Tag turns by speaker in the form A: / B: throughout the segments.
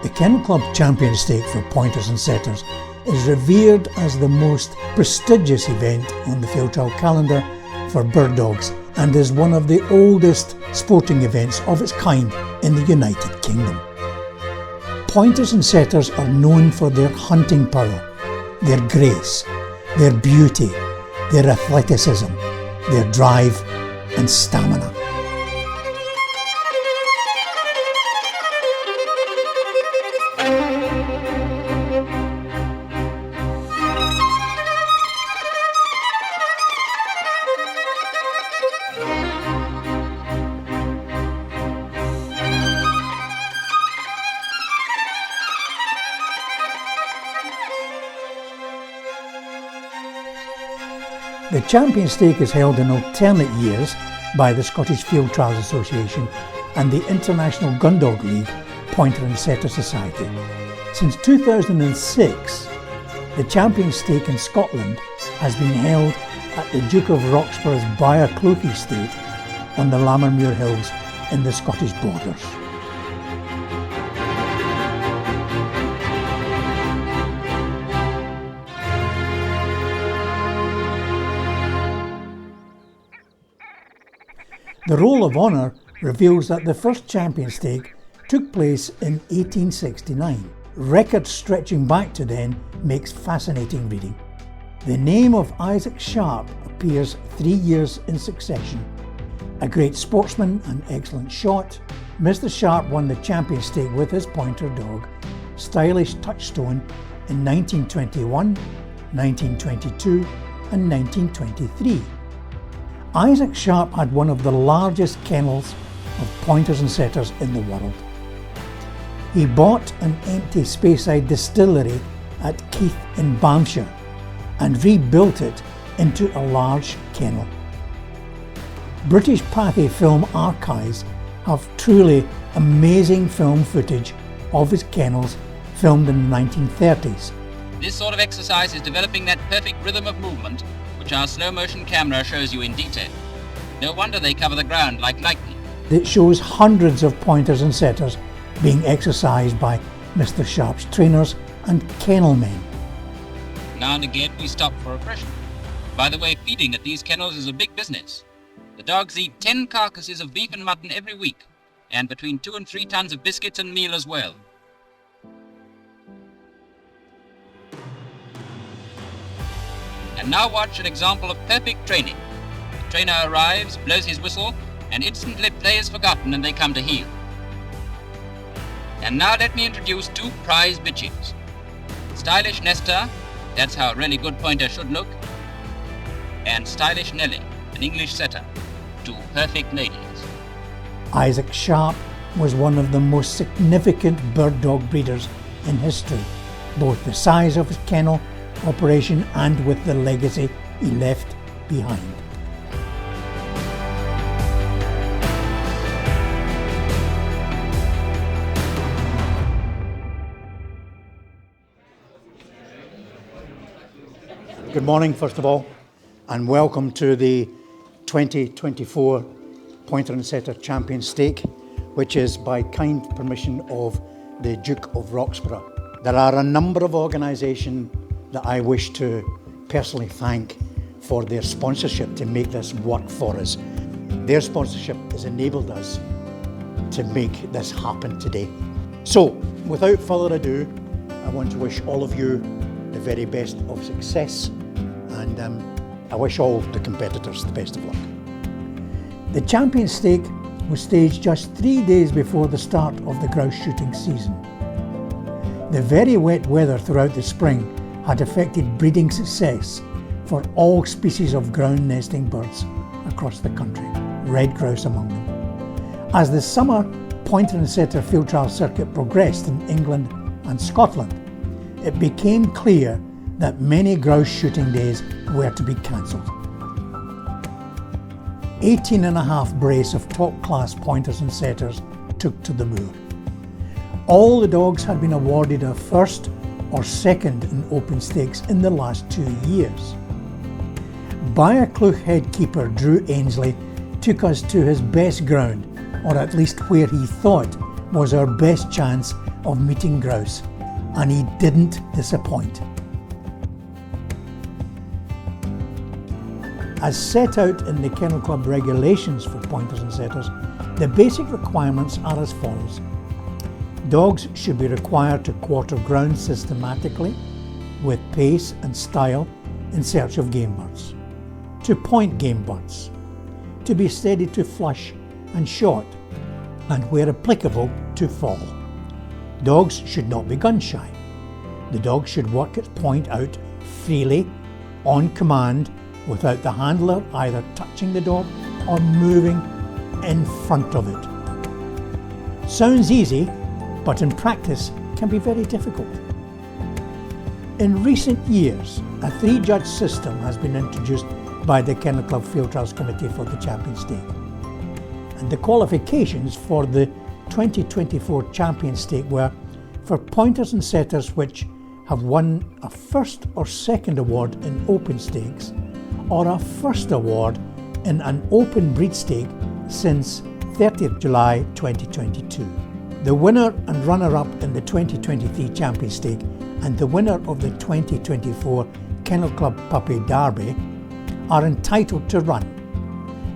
A: The Kennel Club Champion Stake for pointers and setters is revered as the most prestigious event on the field trial calendar for bird dogs and is one of the oldest sporting events of its kind in the United Kingdom. Pointers and setters are known for their hunting power, their grace, their beauty, their athleticism, their drive and stamina. The Champion Stake is held in alternate years by the Scottish Field Trials Association and the International Gundog League Pointer and Setter Society. Since 2006, the Champion Stake in Scotland has been held at the Duke of Roxburgh's Byrecleugh Estate on the Lammermuir Hills in the Scottish Borders. The Roll of Honour reveals that the first Champion Stake took place in 1869. Records stretching back to then makes fascinating reading. The name of Isaac Sharp appears 3 years in succession. A great sportsman and excellent shot, Mr. Sharp won the Champion Stake with his pointer dog, Stylish Touchstone, in 1921, 1922 and 1923. Isaac Sharp had one of the largest kennels of pointers and setters in the world. He bought an empty Speyside distillery at Keith in Banffshire and rebuilt it into a large kennel. British Pathé Film Archives have truly amazing film footage of his kennels filmed in the 1930s.
B: This sort of exercise is developing that perfect rhythm of movement which our slow motion camera shows you in detail. No wonder they cover the ground like lightning.
A: It shows hundreds of pointers and setters being exercised by Mr. Sharp's trainers and kennel men.
B: Now and again we stop for refreshment. By the way, feeding at these kennels is a big business. The dogs eat 10 carcasses of beef and mutton every week, and between 2 and 3 tons of biscuits and meal as well. And now watch an example of perfect training. The trainer arrives, blows his whistle, and instantly play is forgotten and they come to heel. And now let me introduce 2 prize bitches. Stylish Nesta, that's how a really good pointer should look, and Stylish Nellie, an English setter, 2 perfect ladies.
A: Isaac Sharp was one of the most significant bird dog breeders in history, both the size of his kennel operation and with the legacy he left behind. Good morning, first of all, and welcome to the 2024 Pointer and Setter Champion Stake, which is by kind permission of the Duke of Roxburghe. There are a number of organisations that I wish to personally thank for their sponsorship to make this work for us. Their sponsorship has enabled us to make this happen today. So, without further ado, I want to wish all of you the very best of success, and I wish all the competitors the best of luck. The Champion Stake was staged just 3 days before the start of the grouse shooting season. The very wet weather throughout the spring had affected breeding success for all species of ground nesting birds across the country, red grouse among them. As the summer pointer and setter field trial circuit progressed in England and Scotland, it became clear that many grouse shooting days were to be cancelled. 18.5 brace of top-class pointers and setters took to the moor. All the dogs had been awarded a first or second in open stakes in the last 2 years. Byrecleugh headkeeper Drew Ainsley took us to his best ground, or at least where he thought was our best chance of meeting grouse, and he didn't disappoint. As set out in the Kennel Club regulations for pointers and setters, the basic requirements are as follows. Dogs should be required to quarter ground systematically, with pace and style in search of game birds, to point game birds, to be steady to flush and shot, and where applicable to fall. Dogs should not be gun shy. The dog should work its point out freely, on command, without the handler either touching the dog or moving in front of it. Sounds easy, but in practice can be very difficult. In recent years, a 3-judge system has been introduced by the Kennel Club Field Trials Committee for the Champion Stake. And the qualifications for the 2024 Champion Stake were for pointers and setters which have won a first or second award in open stakes, or a first award in an open breed stake since 30th July 2022. The winner and runner-up in the 2023 Champion Stake and the winner of the 2024 Kennel Club Puppy Derby are entitled to run.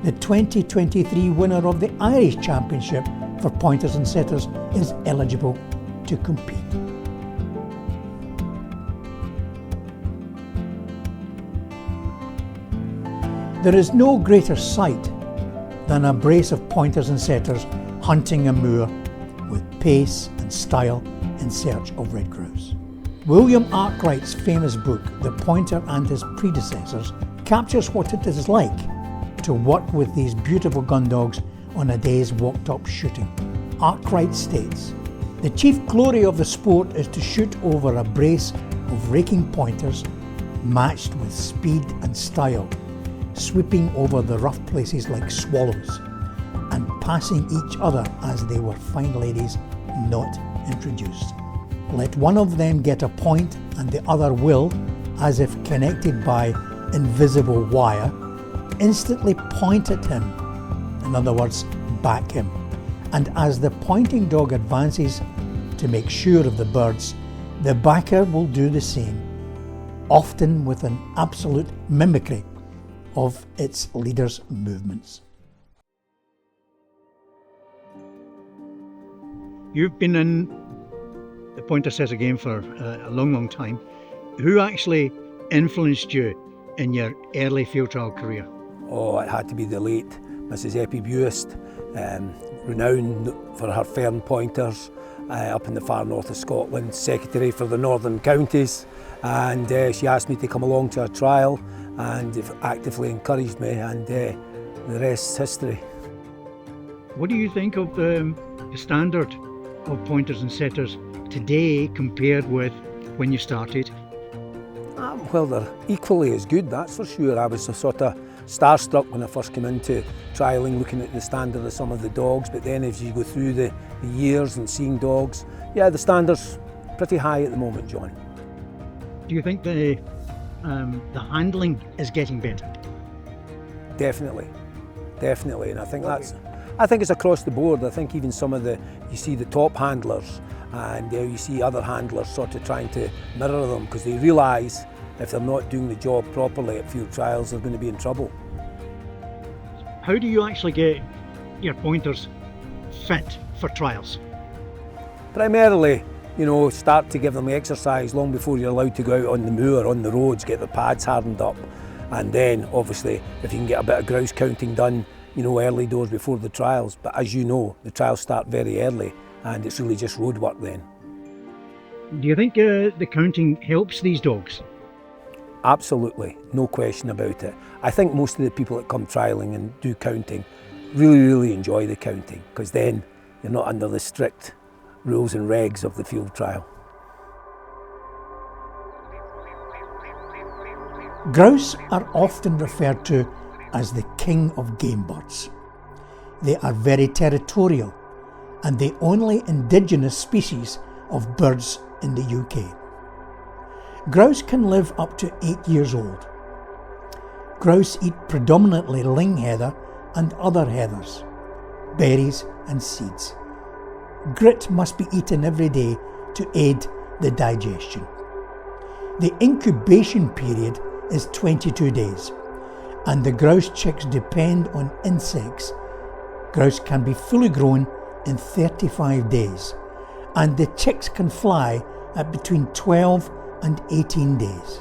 A: The 2023 winner of the Irish Championship for pointers and setters is eligible to compete. There is no greater sight than a brace of pointers and setters hunting a moor with pace and style in search of red grouse. William Arkwright's famous book, The Pointer and His Predecessors, captures what it is like to work with these beautiful gun dogs on a day's walked-up shooting. Arkwright states, "The chief glory of the sport is to shoot over a brace of raking pointers matched with speed and style, sweeping over the rough places like swallows and passing each other as they were fine ladies not introduced. Let one of them get a point and the other will, as if connected by invisible wire, instantly point at him, in other words, back him. And as the pointing dog advances to make sure of the birds, the backer will do the same, often with an absolute mimicry of its leader's movements." You've been in the pointer setter game for a long time. Who actually influenced you in your early field trial career?
C: Oh, it had to be the late Mrs. Eppie Buist, renowned for her fern pointers up in the far north of Scotland, secretary for the northern counties, and she asked me to come along to her trial and actively encouraged me, and the rest's history.
A: What do you think of the standard of pointers and setters today compared with when you started?
C: Well, they're equally as good, that's for sure. I was sort of starstruck when I first came into trialling, looking at the standard of some of the dogs, but then as you go through the years and seeing dogs, yeah, the standard's pretty high at the moment, John.
A: Do you think the handling is getting better?
C: Definitely, and I think it's across the board. I think even some of you see the top handlers, and you see other handlers sort of trying to mirror them because they realise if they're not doing the job properly at field trials, they're going to be in trouble.
A: How do you actually get your pointers fit for trials?
C: Primarily, start to give them exercise long before you're allowed to go out on the moor, on the roads, get the pads hardened up. And then, obviously, if you can get a bit of grouse counting done, early doors before the trials. But as you know, the trials start very early, and it's really just road work then.
A: Do you think the counting helps these dogs?
C: Absolutely, no question about it. I think most of the people that come trialling and do counting really enjoy the counting, because then you're not under the strict rules and regs of the field trial. Grouse are often referred to as the king of game birds. They are very territorial and the only indigenous species of birds in the UK. Grouse can live up to 8 years old. Grouse eat predominantly ling heather and other heathers, berries and seeds. Grit must be eaten every day to aid the digestion. The incubation period is 22 days, and the grouse chicks depend on insects. Grouse can be fully grown in 35 days, and the chicks can fly at between 12 and 18 days.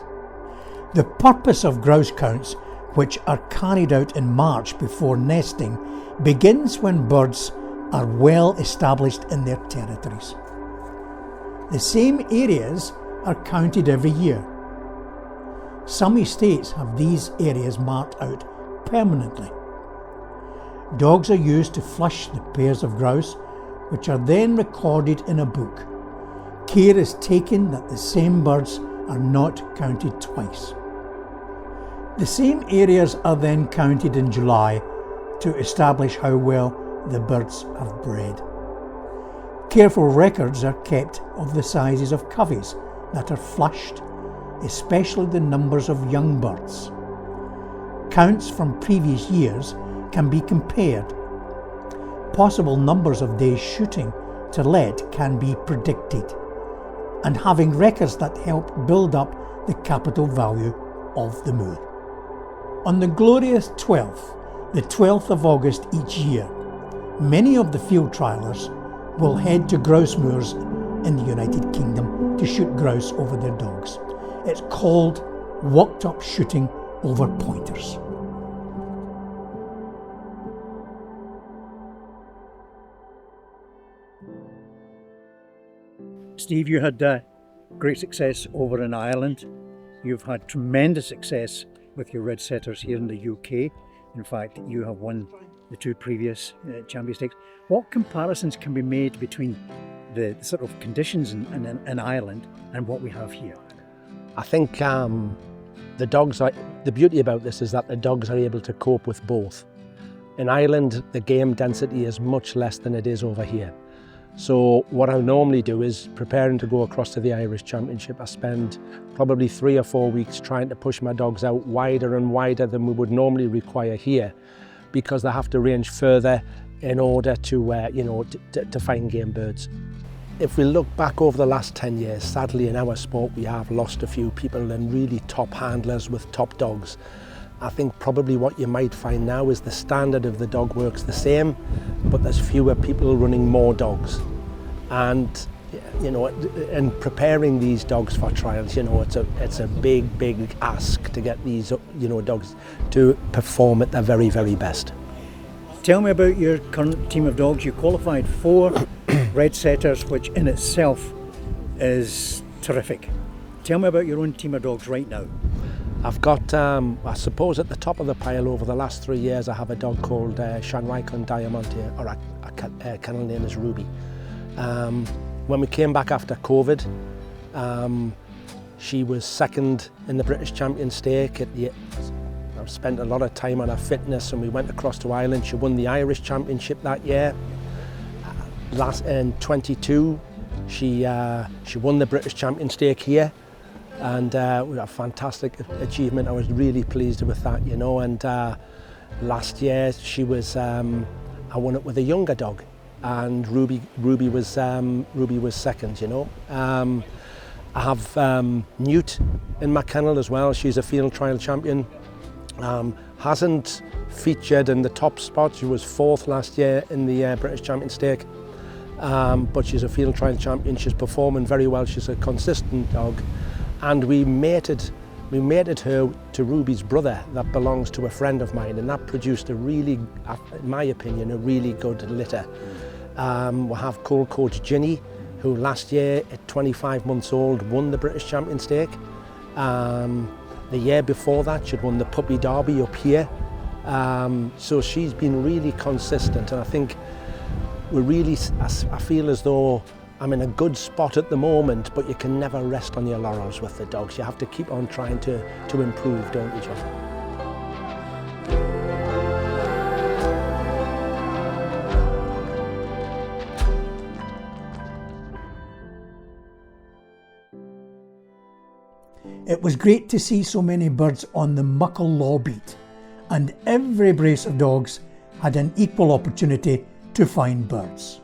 C: The purpose of grouse counts, which are carried out in March before nesting, begins when birds are well established in their territories. The same areas are counted every year. Some estates have these areas marked out permanently. Dogs are used to flush the pairs of grouse, which are then recorded in a book. Care is taken that the same birds are not counted twice. The same areas are then counted in July to establish how well the birds have bred. Careful records are kept of the sizes of coveys that are flushed, especially the numbers of young birds. Counts from previous years can be compared. Possible numbers of days shooting to let can be predicted, and having records that help build up the capital value of the moor. On the glorious 12th, the 12th of August each year, many of the field triallers will head to grouse moors in the United Kingdom to shoot grouse over their dogs. It's called walked-up shooting over pointers.
A: Steve, you had great success over in Ireland. You've had tremendous success with your red setters here in the UK. In fact, you have won the two previous champion stakes. What comparisons can be made between the sort of conditions in Ireland and what we have here?
D: I think the beauty about this is that the dogs are able to cope with both. In Ireland, the game density is much less than it is over here. So what I normally do is preparing to go across to the Irish Championship. I spend probably 3 or 4 weeks trying to push my dogs out wider and wider than we would normally require here, because they have to range further in order to, to find game birds. If we look back over the last 10 years, sadly in our sport we have lost a few people and really top handlers with top dogs. I think probably what you might find now is the standard of the dog works the same, but there's fewer people running more dogs. And and preparing these dogs for trials, it's a big ask to get these dogs to perform at their very, very best.
A: Tell me about your current team of dogs. You qualified 4 red setters, which in itself is terrific. Tell me about your own team of dogs right now.
D: I've got, I suppose at the top of the pile over the last 3 years, I have a dog called Shanwaikon Diamante, or a kennel name is Ruby. When we came back after COVID, she was second in the British Champion Stake. I've spent a lot of time on her fitness, and we went across to Ireland. She won the Irish Championship that year. In 22, she won the British Champion Stake here. And a fantastic achievement. I was really pleased with that, and last year she was I won it with a younger dog, and Ruby was second. I have Newt in my kennel as well. She's a field trial champion. Hasn't featured in the top spot. She was 4th last year in the British Champion Stake, but she's a field trial champion. She's performing very well. She's a consistent dog. And we mated her to Ruby's brother that belongs to a friend of mine, and that produced in my opinion, a really good litter. We have Coal Coach Ginny, who last year at 25 months old won the British Champion Stake. The year before that she'd won the Puppy Derby up here. So she's been really consistent, and I think I feel as though I'm in a good spot at the moment, but you can never rest on your laurels with the dogs. You have to keep on trying to improve, don't you, John?
C: It was great to see so many birds on the Muckle Law beat, and every brace of dogs had an equal opportunity to find birds.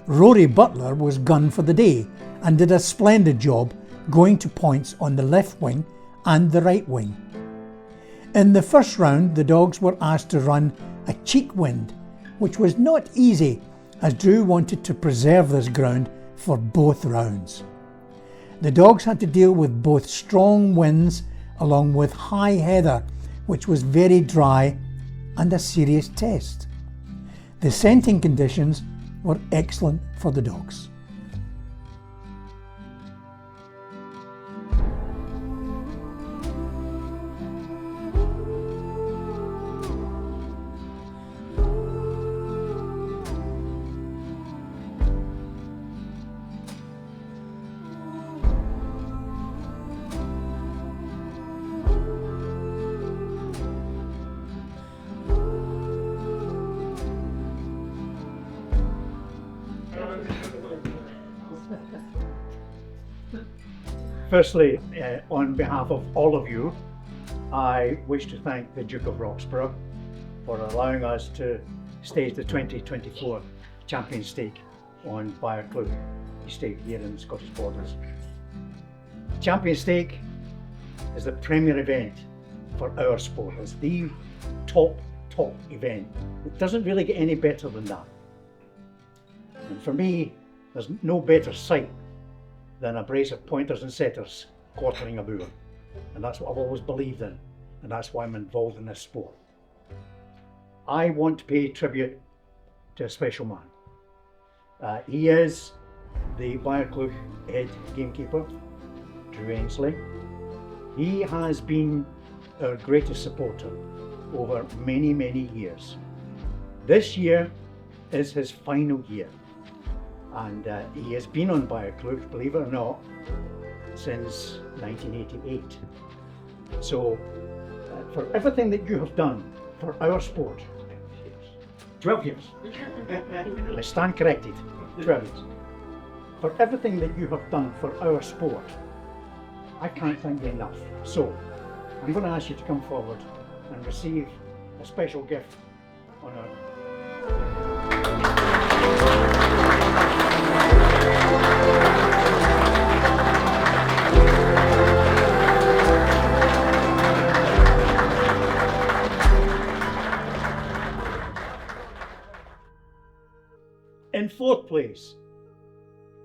C: Rory Butler was gun for the day and did a splendid job going to points on the left wing and the right wing. In the first round, the dogs were asked to run a cheek wind, which was not easy as Drew wanted to preserve this ground for both rounds. The dogs had to deal with both strong winds along with high heather, which was very dry and a serious test. The scenting conditions were excellent for the dogs.
A: Firstly, on behalf of all of you, I wish to thank the Duke of Roxburghe for allowing us to stage the 2024 Champion Stake on Byrecleugh Estate here in the Scottish Borders. Champion Stake is the premier event for our sport. It's the top event. It doesn't really get any better than that. And for me, there's no better sight than a brace of pointers and setters quartering a boar. And that's what I've always believed in, and that's why I'm involved in this sport. I want to pay tribute to a special man. He is the Byrecleugh head gamekeeper, Drew Ainsley. He has been our greatest supporter over many, many years. This year is his final year. And he has been on Byrecleugh, believe it or not, since 1988. So, for everything that you have done for our sport, 12 years. I stand corrected, 12 years. For everything that you have done for our sport, I can't thank you enough. So, I'm going to ask you to come forward and receive a special gift on our In fourth place,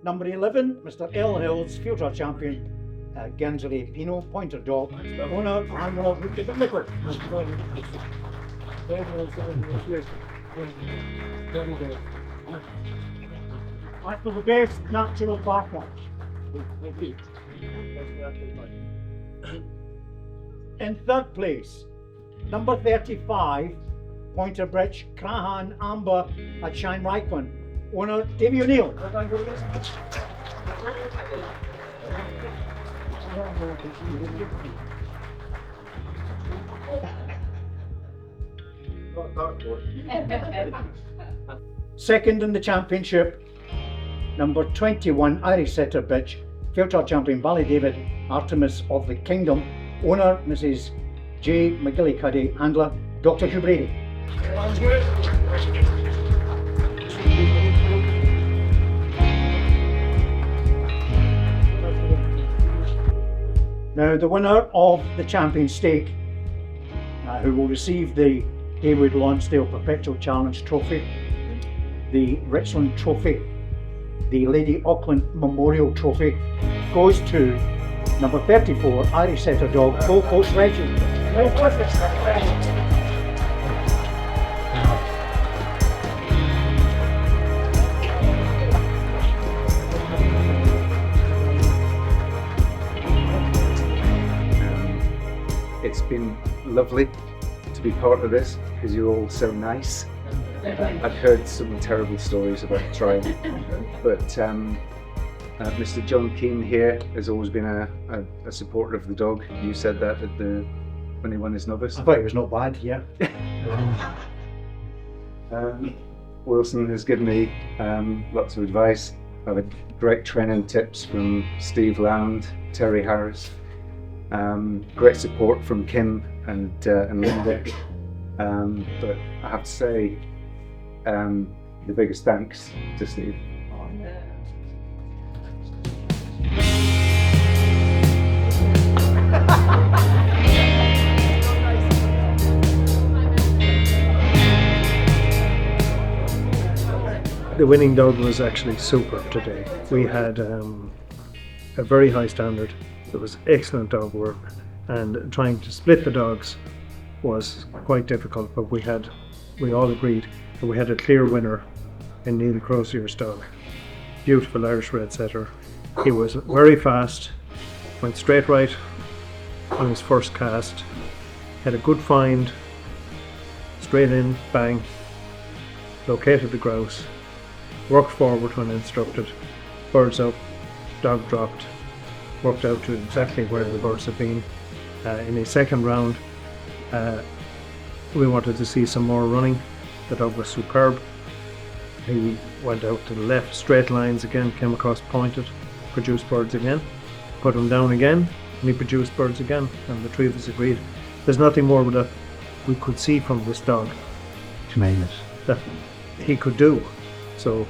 A: number 11, Mr. L. Hills, Field Run Champion, Guernsey Pinot Pointer Dog, owner and Liquid. After the best natural background. In third place, number 35, Pointer Bridge, Crahan Amber at Shine Ryquin. Owner Davy O'Neill. Second in the championship, number 21 Irish Setter Bitch, Field Champion Ballydavid, Artemis of the Kingdom. Owner Mrs. J. McGillicuddy, handler Dr. Hugh Brady. Now, the winner of the Champion Stake, who will receive the Heywood Lonsdale Perpetual Challenge Trophy, the Richland Trophy, the Lady Auckland Memorial Trophy, goes to number 34 Irish Setter Dog, Gold Coast Reggie.
E: It's been lovely to be part of this because you're all so nice. I've heard some terrible stories about trying, but Mr. Jon Kean here has always been a supporter of the dog. You said that when he won his novice.
A: I thought it was not bad, yeah.
E: Wilson has given me lots of advice. I've had great training tips from Steve Lound, Terry Harris. Great support from Kim and Linda, but I have to say the biggest thanks to Steve.
F: The winning dog was actually superb today. We had a very high standard. There was excellent dog work, and trying to split the dogs was quite difficult, but we all agreed that we had a clear winner in Neil Crozier's dog. Beautiful Irish red setter. He was very fast, went straight right on his first cast, had a good find, straight in, bang, located the grouse, worked forward when instructed, birds up, dog dropped, worked out to exactly where the birds had been. In his second round, we wanted to see some more running. The dog was superb. He went out to the left, straight lines again, came across pointed, produced birds again, put him down again, and he produced birds again, and the three of us agreed. There's nothing more that we could see from this dog.
A: Tremendous.
F: That he could do. So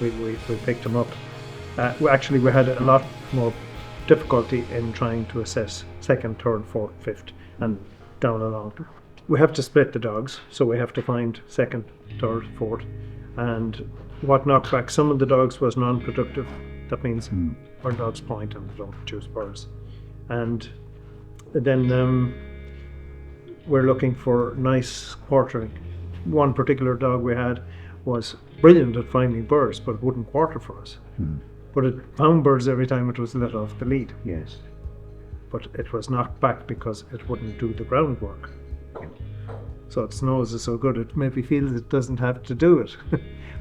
F: we picked him up. Actually, we had a lot more difficulty in trying to assess second, third, fourth, fifth, and down along. We have to split the dogs, so we have to find second, third, fourth, and what knocked back some of the dogs was non-productive. That means our dogs point and don't produce birds. And then we're looking for nice quartering. One particular dog we had was brilliant at finding birds, but it wouldn't quarter for us. But it found birds every time it was let off the lead.
A: Yes.
F: But it was knocked back because it wouldn't do the groundwork. So its nose is so good, it maybe feels it doesn't have to do it.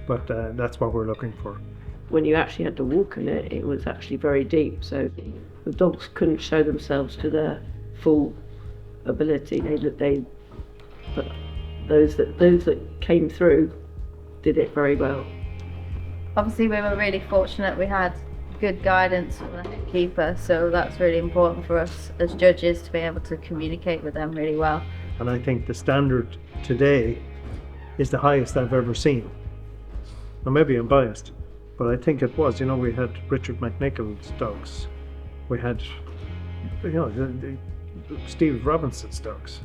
F: But that's what we're looking for.
G: When you actually had to walk in it, it was actually very deep, so the dogs couldn't show themselves to their full ability. But those that came through did it very well.
H: Obviously, we were really fortunate. We had good guidance from the head keeper, so that's really important for us as judges to be able to communicate with them really well.
F: And I think the standard today is the highest I've ever seen. Now maybe I'm biased, but I think it was. You know, we had Richard McNichol's dogs. We had, you know, Steve Robinson's dogs,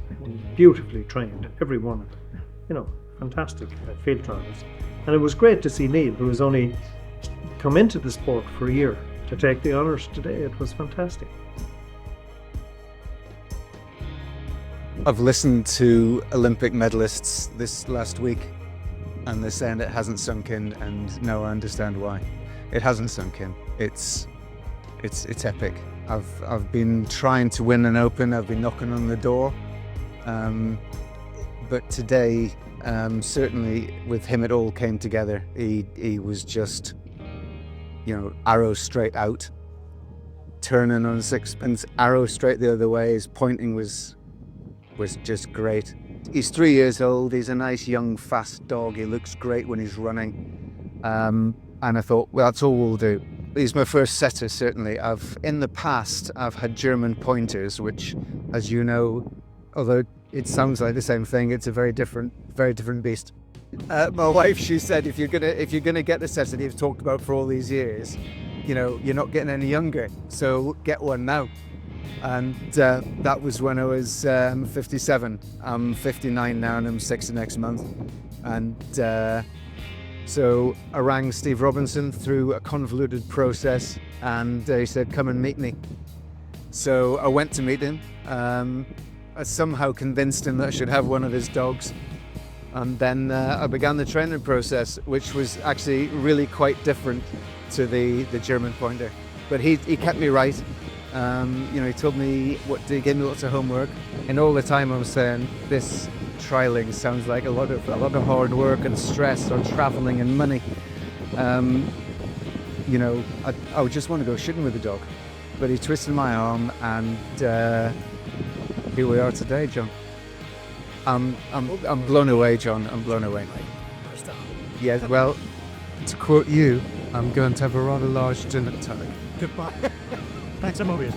F: beautifully trained, every one of them. You know, fantastic field trials. And it was great to see Neil, who has only come into the sport for a year, to take the honours today. It was fantastic.
I: I've listened to Olympic medalists this last week, and they're saying it hasn't sunk in, and no, I understand why. It hasn't sunk in. It's epic. I've been trying to win an Open. I've been knocking on the door, but today, certainly with him, it all came together. He was just, you know, arrow straight out, turning on a sixpence, arrow straight the other way. His pointing was just great. He's 3 years old. He's a nice young fast dog. He looks great when he's running, and I thought, well, that's all we'll do. He's my first setter, certainly. In the past I've had German pointers, which, as you know, although it sounds like the same thing, it's a very different beast. My wife, she said, if you're gonna get the setter that you've talked about for all these years, you know, you're not getting any younger, so get one now. And that was when I was 57. I'm 59 now, and I'm 60 next month. And so I rang Steve Robinson through a convoluted process, and he said, come and meet me. So I went to meet him. I somehow convinced him that I should have one of his dogs. And then I began the training process, which was actually really quite different to the German pointer. But he kept me right. You know, he told me he gave me lots of homework, and all the time I was saying, this trialing sounds like a lot of hard work and stress on traveling and money. You know, I would just want to go shooting with the dog, but he twisted my arm, and here we are today, John. I'm blown away, John. I'm blown away. Yeah, well, to quote you, I'm going to have a rather large dinner tonight.
C: Goodbye. Thanks a million.